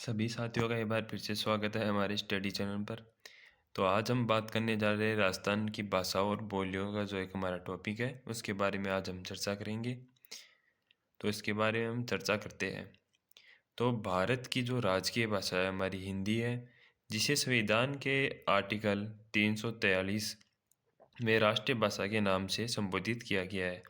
सभी साथियों का एक बार फिर से स्वागत है हमारे स्टडी चैनल पर। तो आज हम बात करने जा रहे हैं राजस्थान की भाषाओं और बोलियों का जो एक हमारा टॉपिक है उसके बारे में आज हम चर्चा करेंगे। तो इसके बारे में हम चर्चा करते हैं। तो भारत की जो राजकीय भाषा है हमारी हिंदी है, जिसे संविधान के आर्टिकल 343 में राष्ट्रीय भाषा के नाम से संबोधित किया गया है।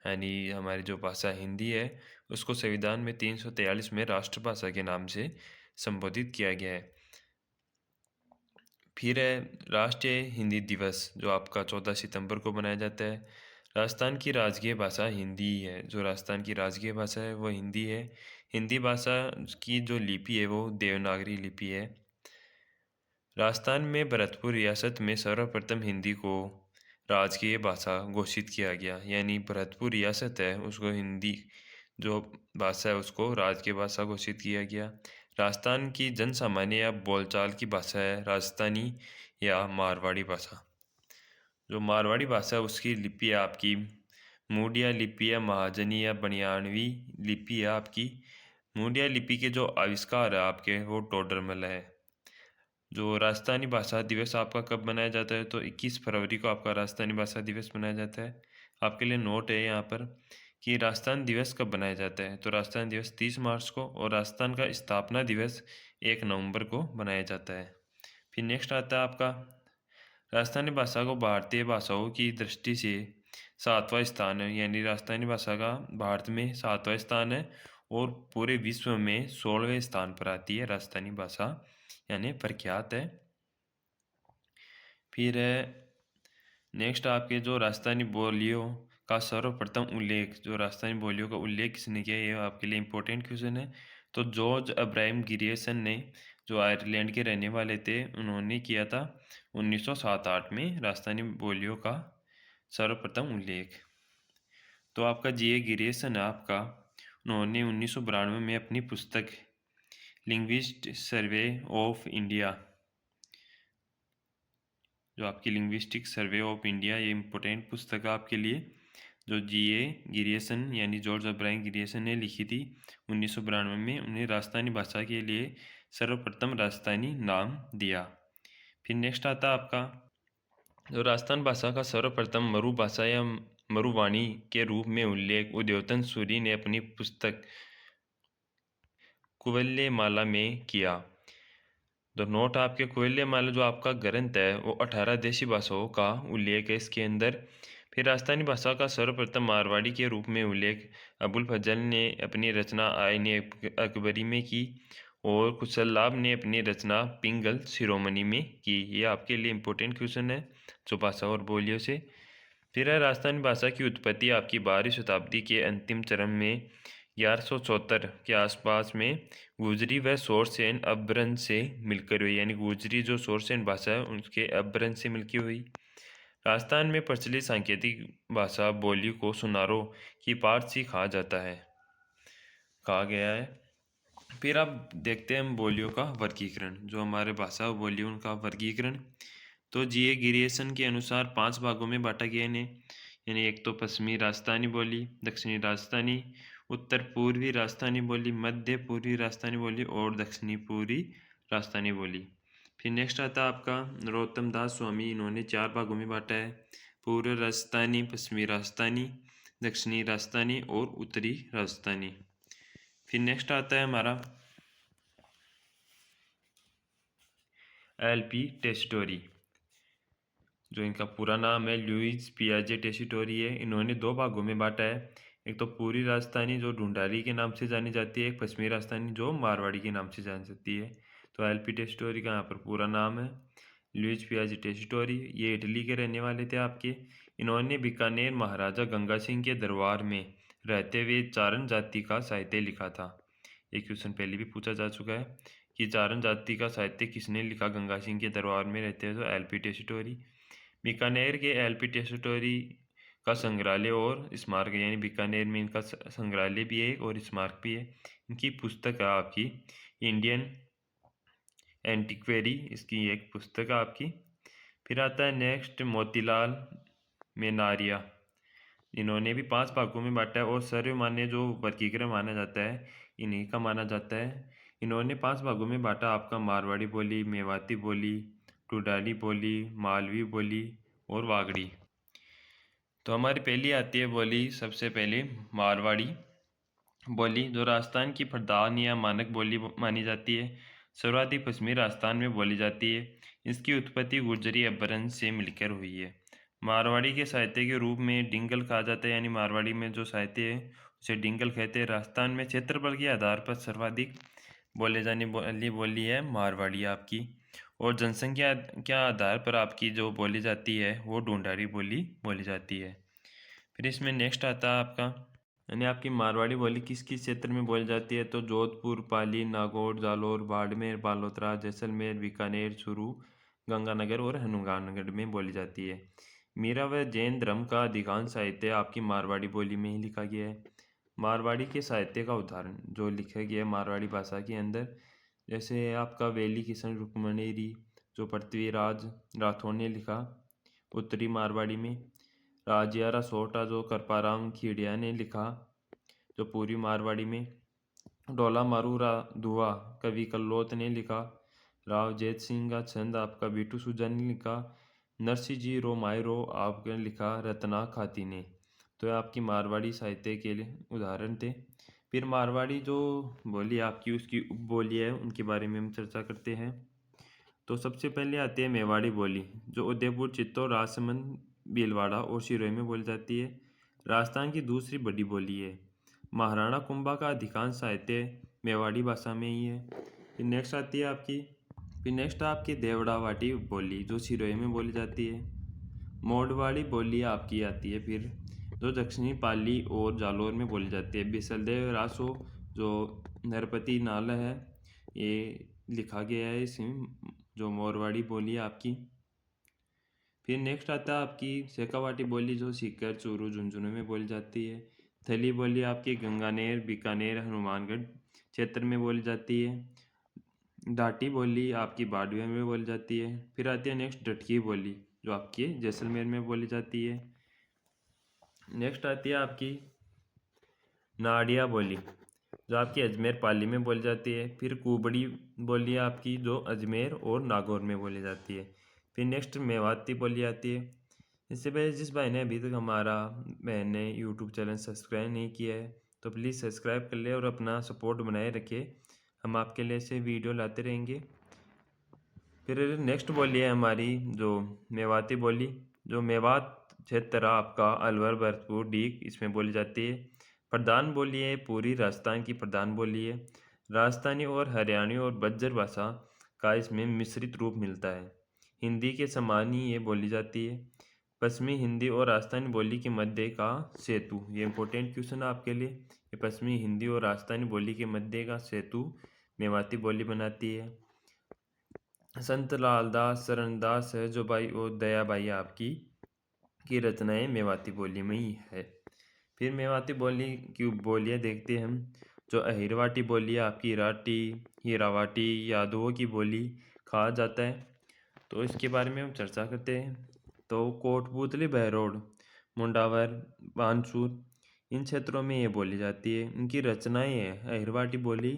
यानी हमारी जो भाषा हिंदी है उसको संविधान में 343 में राष्ट्रभाषा के नाम से संबोधित किया गया है। फिर है राष्ट्रीय हिंदी दिवस, जो आपका 14 सितंबर को मनाया जाता है। राजस्थान की राजकीय भाषा हिंदी ही है। जो राजस्थान की राजकीय भाषा है वो हिंदी है। हिंदी भाषा की जो लिपि है वो देवनागरी लिपि है। राजस्थान में भरतपुर रियासत में सर्वप्रथम हिंदी को राजकीय भाषा घोषित किया गया। यानी भरतपुर रियासत है उसको हिंदी जो भाषा है उसको राजकीय भाषा घोषित किया गया। राजस्थान की जनसामान्य या बोलचाल की भाषा है राजस्थानी या मारवाड़ी भाषा। जो मारवाड़ी भाषा है उसकी लिपि है आपकी मूडिया लिपि या महाजनी या बनियानवी लिपि है आपकी। मूडिया लिपि के जो आविष्कार है आपके वो टोडरमल है। जो राजस्थानी भाषा दिवस आपका कब मनाया जाता है, तो 21 फरवरी को आपका राजस्थानी भाषा दिवस मनाया जाता है। आपके लिए नोट है यहाँ पर कि राजस्थान दिवस कब मनाया जाता है। तो राजस्थान दिवस 30 मार्च को और राजस्थान का स्थापना दिवस 1 नवंबर को मनाया जाता है। फिर नेक्स्ट आता है आपका राजस्थानी भाषा को भारतीय भाषाओं की दृष्टि से 7वां स्थान है। यानी राजस्थानी भाषा का भारत में 7वां स्थान है और पूरे विश्व में 16वें स्थान पर आती है राजस्थानी भाषा, यानी प्रख्यात है। फिर नेक्स्ट आपके जो राजस्थानी बोलियों का सर्वप्रथम उल्लेख, जो राजस्थानी बोलियों का उल्लेख किसने किया, ये आपके लिए इम्पोर्टेंट क्वेश्चन है। तो जॉर्ज अब्राहम गिरियसन ने, जो आयरलैंड के रहने वाले थे, उन्होंने किया था 1907-8 में राजस्थानी बोलियों का सर्वप्रथम उल्लेख। तो आपका जी.ए. गिरियसन है आपका, उन्होंने 1992 में अपनी पुस्तक लिंग्विस्ट सर्वे ऑफ इंडिया, जो आपकी लिंग्विस्टिक सर्वे ऑफ इंडिया, ये इम्पोर्टेंट पुस्तक है आपके लिए, जो जी.ए. गिरियसन यानी जॉर्ज अब्राहम गिरियसन ने लिखी थी 1992 में। उन्हें राजस्थानी भाषा के लिए सर्वप्रथम राजस्थानी नाम दिया। फिर नेक्स्ट आता है आपका जो राजस्थान भाषा का सर्वप्रथम मरु भाषा या मरुवाणी के रूप में उल्लेख उद्योतन सूरी ने अपनी पुस्तक कुवल्यमाला में किया। तो नोट आपके कुवल्यमाला जो आपका ग्रंथ है वो 18 देशी भाषाओं का उल्लेख है इसके अंदर। फिर राजस्थानी भाषा का सर्वप्रथम मारवाड़ी के रूप में उल्लेख अबुल फजल ने अपनी रचना आईन अकबरी में की और कुशललाभ ने अपनी रचना पिंगल शिरोमणि में की। ये आपके लिए इम्पोर्टेंट क्वेश्चन है जो भाषा और बोलियों से। फिर है राजस्थानी भाषा की उत्पत्ति आपकी 12वीं शताब्दी के अंतिम चरण में 1174 के आसपास में गुजरी व सोरसेन अपभ्रंश से मिलकर हुई। यानी गुजरी जो सोरसेन भाषा है उनके अपभ्रंश से मिलकर हुई। राजस्थान में प्रचलित सांकेतिक भाषा बोली को सुनारों की पारसी कहा जाता है, कहा गया है। फिर आप देखते हैं हम बोलियों का वर्गीकरण, जो हमारे भाषा बोलियों उनका वर्गीकरण। तो जी.ए. गिरियसन के अनुसार 5 भागों में बांटा गया इन्हें। यानी एक तो पश्चिमी राजस्थानी बोली, दक्षिणी राजस्थानी, उत्तर पूर्वी राजस्थानी बोली, मध्य पूर्वी राजस्थानी बोली और दक्षिणी पूर्वी राजस्थानी बोली। फिर नेक्स्ट आता है आपका नरोत्तम दास स्वामी, इन्होंने 4 भागों में बांटा है, पूर्व राजस्थानी, पश्चिमी राजस्थानी, दक्षिणी राजस्थानी और उत्तरी राजस्थानी। फिर नेक्स्ट आता है हमारा एल.पी. टेस्टोरी, जो इनका पूरा नाम है लुइस पियाजे टेस्टोरी है। इन्होंने 2 भागों में बांटा है, एक तो पूरी राजस्थानी जो ढूंढारी के नाम से जानी जाती है, एक पश्चिमी राजस्थानी जो मारवाड़ी के नाम से जानी जाती है। तो एल.पी. टेस्टोरी का यहाँ पर पूरा नाम है लुइस पियाजे टेस्टोरी। ये इटली के रहने वाले थे आपके। इन्होंने बीकानेर महाराजा गंगा सिंह के दरबार में रहते हुए चारण जाति का साहित्य लिखा था। ये क्वेश्चन पहले भी पूछा जा चुका है कि चारण जाति का साहित्य किसने लिखा गंगा सिंह के दरबार में रहते हैं, तो एल.पी. टेस्टोरी। बीकानेर के एल.पी. टेस्टोरी का संग्रहालय और स्मारक, यानी बीकानेर में इनका संग्रहालय भी है और स्मारक भी है। इनकी पुस्तक है आपकी इंडियन एंटिक्वेरी, इसकी एक पुस्तक है आपकी। फिर आता है नेक्स्ट मोतीलाल मेनारिया, इन्होंने भी 5 भागों में बांटा है और सर्वमान्य जो वर्गीकरण माना जाता है इन्हीं का माना जाता है इन्होंने 5 भागों में बांटा आपका मारवाड़ी बोली, मेवाती बोली, टुडाली बोली, मालवी बोली और वागड़ी। तो हमारी पहली आती है बोली सबसे पहले मारवाड़ी बोली, जो राजस्थान की प्रधान या मानक बोली मानी जाती है। सर्वाधिक पश्चिमी राजस्थान में बोली जाती है। इसकी उत्पत्ति गुर्जरी अपभ्रंश से मिलकर हुई है। मारवाड़ी के साहित्य के रूप में डिंगल कहा जाता है, यानी मारवाड़ी में जो साहित्य है उसे डिंगल कहते हैं। राजस्थान में क्षेत्रफल के आधार पर सर्वाधिक बोले जाने वाली बोली है मारवाड़ी आपकी, और जनसंख्या के आधार पर आपकी जो बोली जाती है वो ढूंढारी बोली बोली जाती है। फिर इसमें नेक्स्ट आता है आपका, यानी आपकी मारवाड़ी बोली किस किस क्षेत्र में बोली जाती है। तो जोधपुर, पाली, नागौर, जालौर, बाड़मेर, बालोतरा, जैसलमेर, बीकानेर, चूरू, गंगानगर और हनुमानगढ़ में बोली जाती है। मीरा व जैन धर्म का अधिकांश साहित्य आपकी मारवाड़ी बोली में ही लिखा गया है। मारवाड़ी के साहित्य का उदाहरण जो लिखा गया है मारवाड़ी भाषा के अंदर, जैसे आपका वेली किशन रुक्मणेरी जो पृथ्वीराज राठौर ने लिखा उत्तरी मारवाड़ी में। राजियारा सोटा जो करपाराम खीड़िया ने लिखा जो पूर्वी मारवाड़ी में। डोला मारूरा दुआ कवि कल्लोत ने लिखा। राव जैत सिंह का छंद आपका बीटू सुजा ने लिखा। नरसिंह जी रो मायरो आपने लिखा रत्ना खाती ने। तो ये आपकी मारवाड़ी साहित्य के लिए उदाहरण थे। फिर मारवाड़ी जो बोली आपकी उसकी उपबोली है उनके बारे में हम चर्चा करते हैं। तो सबसे पहले आती है मेवाड़ी बोली, जो उदयपुर, चित्तौड़, राजसमंद, भीलवाड़ा और सिरोही में बोली जाती है। राजस्थान की दूसरी बड़ी बोली है। महाराणा कुंभा का अधिकांश साहित्य मेवाड़ी भाषा में ही है। फिर नेक्स्ट आपकी देवड़ावाटी बोली जो सिरोही में बोली जाती है। मोडवाड़ी बोली आपकी आती है फिर, जो दक्षिणी पाली और जालौर में बोली जाती है। बिसलदेव रासो जो नरपति नाल है ये लिखा गया है इसमें, जो मोरवाड़ी बोली है आपकी। फिर नेक्स्ट आता है आपकी शेखावाटी बोली जो सीकर, चूरू, झुंझुनू में बोली जाती है। थली बोली आपकी गंगानेर, बीकानेर, हनुमानगढ़ क्षेत्र में बोली जाती है। डाटी बोली आपकी बाड़मेर में बोली जाती है। फिर आती है नेक्स्ट डटकी बोली जो आपकी जैसलमेर में बोली जाती है। नेक्स्ट आती है आपकी नाडिया बोली जो आपकी अजमेर पाली में बोली जाती है। फिर कुबड़ी बोली आपकी जो अजमेर और नागौर में बोली जाती है। फिर नेक्स्ट मेवाती बोली आती है। इससे पहले जिस भाई ने अभी तक हमारा बहन ने यूट्यूब चैनल सब्सक्राइब नहीं किया है तो प्लीज़ सब्सक्राइब कर ले और अपना सपोर्ट बनाए रखिए, हम आपके लिए ऐसे वीडियो लाते रहेंगे। फिर नेक्स्ट बोली है हमारी जो मेवाती बोली, जो मेवात क्षेत्र आपका अलवर, भरतपुर, डीग इसमें बोली जाती है। प्रधान बोली है, पूरी राजस्थान की प्रधान बोली है। राजस्थानी और हरियाणवी और बज्जर भाषा का इसमें मिश्रित रूप मिलता है। हिंदी के समान ही ये बोली जाती है। पश्चिमी हिंदी और राजस्थानी बोली के मध्य का सेतु, ये इंपॉर्टेंट क्वेश्चन है आपके लिए। ये पश्चिमी हिंदी और राजस्थानी बोली के मध्य का सेतु मेवाती बोली बनाती है। संत लालदास, शरणदास, सहजोबाई और दयाबाई आपकी की रचनाएं मेवाती बोली में ही है। फिर मेवाती बोली की बोलियाँ देखते हैं हम, जो अहिरवाटी बोली है आपकी राटी, हीरावाटी, यादवों की बोली कहा जाता है। तो इसके बारे में हम चर्चा करते हैं। तो कोटपूतली, बहरोड, मुंडावर, बानसूर इन क्षेत्रों में ये बोली जाती है। इनकी रचनाएं हैं अहिरवाटी बोली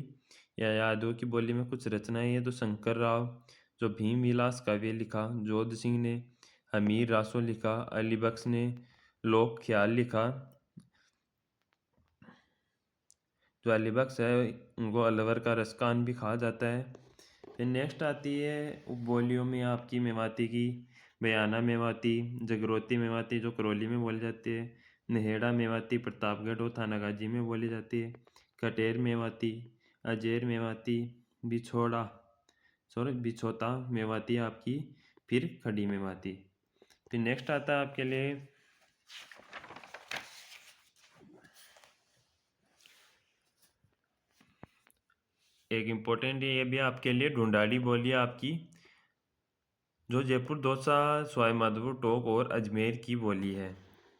या यादवों की बोली में कुछ रचनाएं हैं तो शंकर राव जो भीम विलास काव्य लिखा, जोध सिंह ने हमीर रासो लिखा, अली बख्श ने लोक ख्याल लिखा। जो अली बख्श है उनको अलवर का रसकान भी कहा जाता है। फिर नेक्स्ट आती है उपबोलियों में आपकी मेवाती की बयाना मेवाती, जगरोती मेवाती जो करौली में बोली जाती है। नहेड़ा मेवाती प्रतापगढ़ और थानागाजी में बोली जाती है। कटेर मेवाती, अजेर मेवाती, बिछोड़ा बिछोता मेवाती आपकी, फिर खड़ी मेवाती। फिर नेक्स्ट आता है आपके लिए एक इम्पोर्टेंट, ये भी आपके लिए ढूंढाड़ी बोली आपकी, जो जयपुर, दौसा, सवाई माधोपुर, टोंक और अजमेर की बोली है।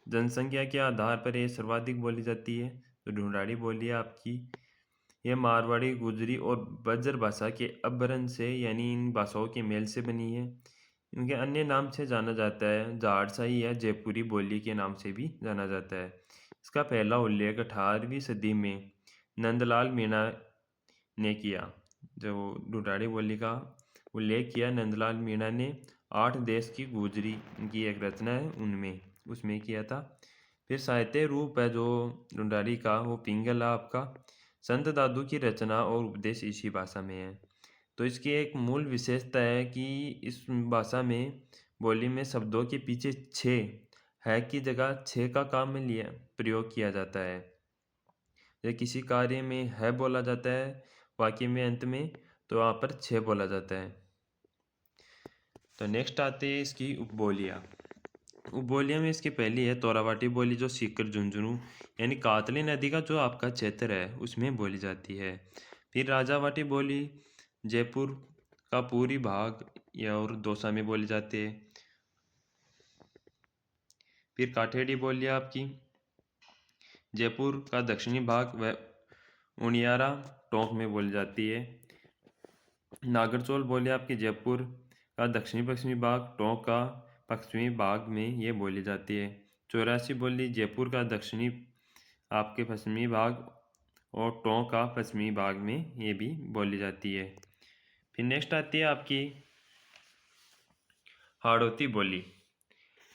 जनसंख्या के आधार पर ये सर्वाधिक बोली जाती है। तो ढूंढाड़ी बोली है आपकी, यह मारवाड़ी, गुजरी और बज्र भाषा के अपभ्रंश से यानी इन भाषाओं के मेल से बनी है। इनके अन्य नाम से जाना जाता है जाड़साई या जयपुरी बोली के नाम से भी जाना जाता है। इसका पहला उल्लेख 18वीं सदी में नंदलाल मीणा ने किया। जो ढूंढाड़ी बोली का उल्लेख किया नंदलाल मीणा ने 8 देश की गुजरी की एक रचना है उनमें उसमें किया था। फिर साहित्य रूप है जो ढूंढाड़ी का वो पिंगला आपका संत दादू की रचना और उपदेश इसी भाषा में है। तो इसकी एक मूल विशेषता है कि इस भाषा में बोली में शब्दों के पीछे छे है की जगह छे का काम में लिया प्रयोग किया जाता है। जब किसी कार्य में है बोला जाता है वाक्य में अंत में तो वहाँ पर छे बोला जाता है। तो नेक्स्ट आते हैं इसकी उपबोलियाँ। उपबोलियाँ में इसकी पहली है तोरावाटी बोली जो सीकर झुंझुनू यानी कातली नदी का जो आपका क्षेत्र है उसमें बोली जाती है। फिर राजावाटी बोली जयपुर का पूरी भाग या और दौसा में बोली जाती है। फिर काठेड़ी बोली आपकी जयपुर का दक्षिणी भाग व उनियारा टोंक में बोली जाती है। नागरचौल बोली आपकी जयपुर का दक्षिणी पश्चिमी भाग टोंक का पश्चिमी भाग में ये बोली जाती है। चौरासी बोली जयपुर का दक्षिणी आपके पश्चिमी भाग और टोंक का पश्चिमी भाग में ये भी बोली जाती है। फिर नेक्स्ट आती है आपकी हाड़ौती बोली।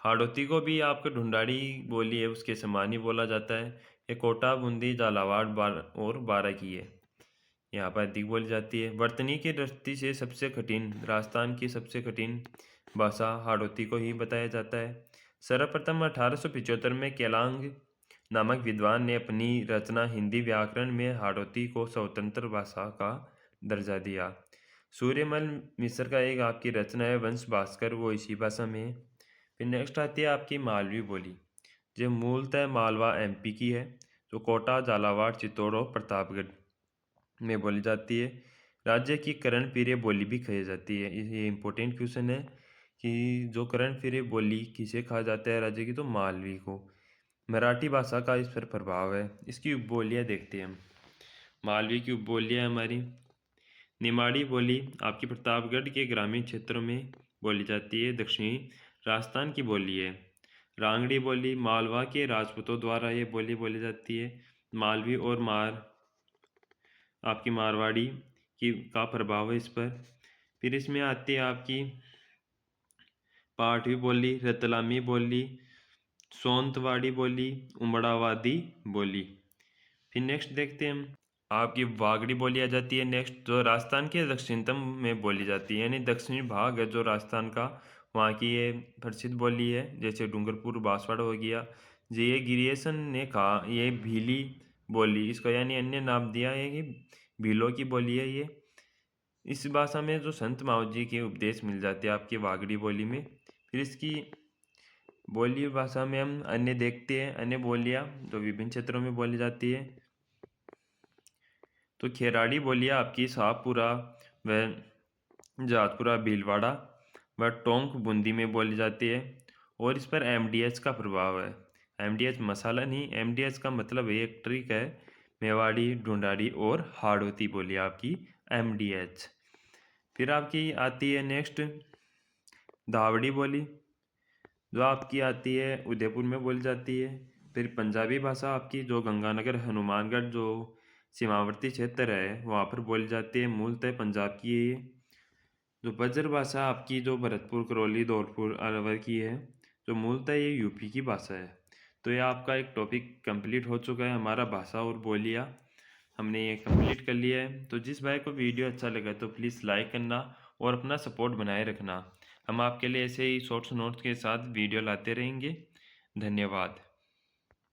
हाड़ौती को भी आपका ढूंढाड़ी बोली है उसके समान ही बोला जाता है। ये कोटा बूंदी झालावाड़ और बारा की है यहाँ पर अधिक बोली जाती है। वर्तनी की दृष्टि से सबसे कठिन राजस्थान की सबसे कठिन भाषा हाड़ौती को ही बताया जाता है। सर्वप्रथम 1875 में केलांग नामक विद्वान ने अपनी रचना हिंदी व्याकरण में हाड़ौती को स्वतंत्र भाषा का दर्जा दिया। सूर्यमल मिश्र का एक आपकी रचना है वंश भास्कर वो इसी भाषा में है। फिर नेक्स्ट आती है आपकी मालवी बोली जो मूलतः मालवा एमपी की है जो कोटा झालावाड़ चित्तौड़ और प्रतापगढ़ में बोली जाती है। राज्य की करण प्रिय बोली भी कही जाती है। ये इम्पोर्टेंट क्वेश्चन है कि जो करण प्रिय बोली किसे कहा जाता है राज्य की तो मालवी को। मराठी भाषा का इस पर प्रभाव है। इसकी उपबोलियाँ देखते हैं हम। मालवी की उपबोलियाँ हमारी निमाड़ी बोली आपकी प्रतापगढ़ के ग्रामीण क्षेत्रों में बोली जाती है दक्षिणी राजस्थान की बोली है। रांगड़ी बोली मालवा के राजपूतों द्वारा ये बोली बोली जाती है। मालवी और आपकी मारवाड़ी की का प्रभाव है इस पर। फिर इसमें आती है आपकी पाठवी बोली रतलामी बोली सोंतवाड़ी बोली उमड़ावादी बोली। फिर नेक्स्ट देखते हैं हम आपकी वागड़ी बोली आ जाती है नेक्स्ट जो राजस्थान के दक्षिणतम में बोली जाती है यानी दक्षिणी भाग है जो राजस्थान का वहाँ की ये प्रसिद्ध बोली है। जैसे डूंगरपुर बांसवाड़ा हो गया। ये गिरियसन ने कहा ये भीली बोली इसका यानी अन्य नाम दिया है कि भीलों की बोली है ये। इस भाषा में जो संत मावजी जी के उपदेश मिल जाते हैं आपकी वागड़ी बोली में। फिर इसकी बोली भाषा में हम अन्य देखते हैं अन्य बोलियाँ जो विभिन्न क्षेत्रों में बोली जाती है। तो खेराड़ी बोलियाँ आपकी शाहपुरा व जातपुरा भीलवाड़ा व टोंक बूंदी में बोली जाती है और इस पर एमडीएच का प्रभाव है। एमडीएच मसाला नहीं एमडीएच का मतलब एक ट्रिक है। मेवाड़ी ढूंढाड़ी और हाड़ौती बोली आपकी एमडीएच। फिर आपकी आती है नेक्स्ट धावड़ी बोली जो आपकी आती है उदयपुर में बोली जाती है। फिर पंजाबी भाषा आपकी जो गंगानगर हनुमानगढ़ जो सीमावर्ती क्षेत्र है वहाँ पर बोली जाती है मूलतः पंजाब की है ये। जो बज्र भाषा आपकी जो भरतपुर करौली धौलपुर अलवर की है जो मूलतः ये यूपी की भाषा है। तो ये आपका एक टॉपिक कंप्लीट हो चुका है हमारा भाषा और बोलियाँ हमने ये कंप्लीट कर लिया है। तो जिस भाई को वीडियो अच्छा लगा तो प्लीज़ लाइक करना और अपना सपोर्ट बनाए रखना। हम आपके लिए ऐसे ही शॉर्ट्स नोट्स के साथ वीडियो लाते रहेंगे। धन्यवाद।